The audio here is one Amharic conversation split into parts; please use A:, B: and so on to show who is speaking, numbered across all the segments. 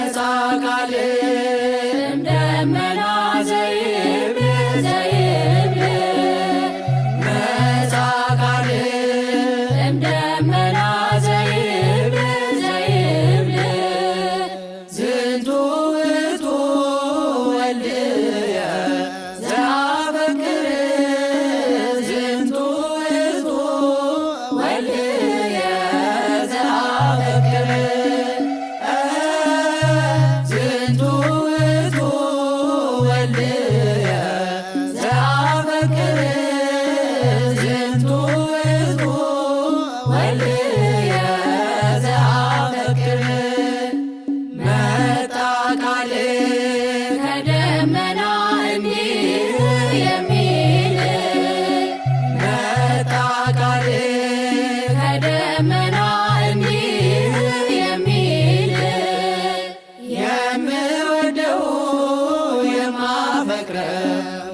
A: ቃል ደመና ዘይብል ዘይብል መጻ ቃል ደመና ዘይብል ዘይብል ዝንቱ ውእቱ ወልድየ ዘአፈቅር ዝንቱ ውእቱ ወልድየ ዘአፈቅር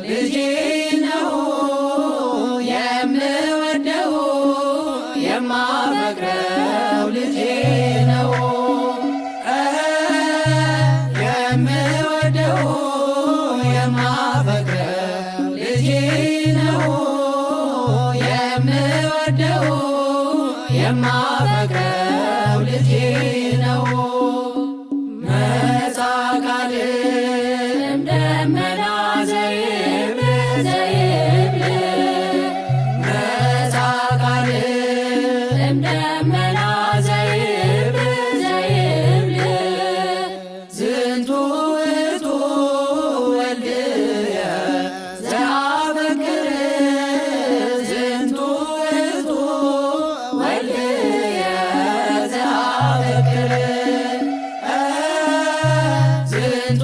A: ልጄ ነው የምወደው የማፈቅረው ልጄ ነው የምወደው የማፈቅረው ልጄ ነው የምወደው የማፈቅረው ልጄ ነው መጻ ቃል ደመና ዘይብል ዘይብል መጻ ቃል ደመና ዘይብል ዘይብል ዝንቱ ውእቱ ወልድየ ዘአፈቅር ዝንቱ ውእቱ ወልድየ ዘአፈቅር ዝንቱ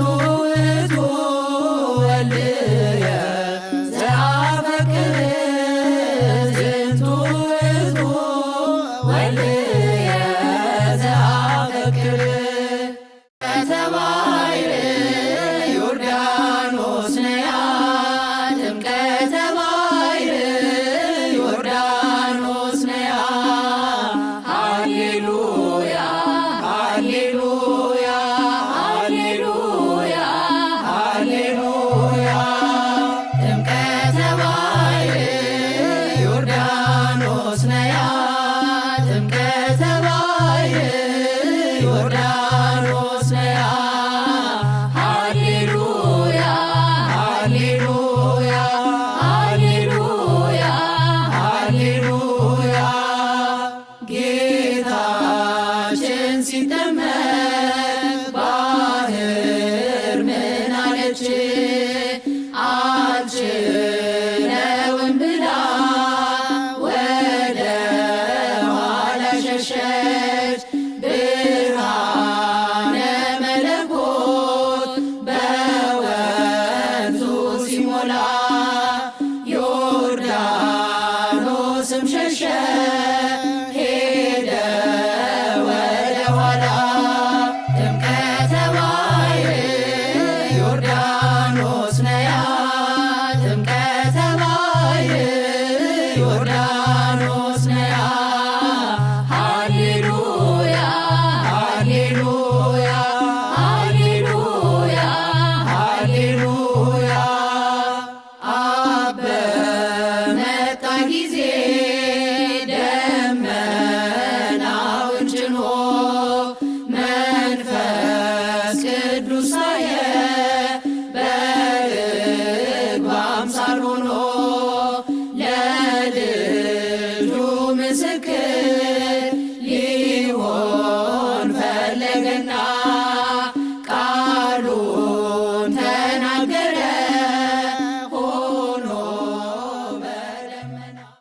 A: ተባይር ዮርዳኖስ ነያ ጥምቀተ ባይር ዮርዳኖስ ነያ ሃሌሉያ ሃሌሉያ ሃሌሉያ ሃሌሉያ ጥምቀተ ባይር ዮርዳኖስ ነያ ጥምቀተ ባይር ዮርዳኖስ ነያ ሃሌሉያ ሃሌሉያ ሃሌሉያ ሃሌሉያ ጌታችን ሲጠመቅ ባህር ምን አለች አልችለውም ብላ ወደ ኋላ ሸሸች ብርሃነ መለኮት በወንዙ ሲሞላ ዮርዳኖስም ሸሸ ሄደ ወደ ኋላ ጥምቀተ ባይር ዮርዳኖስ ነያ ጥምቀተ ባይር ዮርዳኖስ ነያ ሃሌሉያ ሃሌሉያ ሃሌሉያ ሃሌሉያ አብ በመጣ ጊዜ ደመናውን ጭኖ መንፈስ ቅዱስ ሳየ በርግብ አምሳል ሆኖ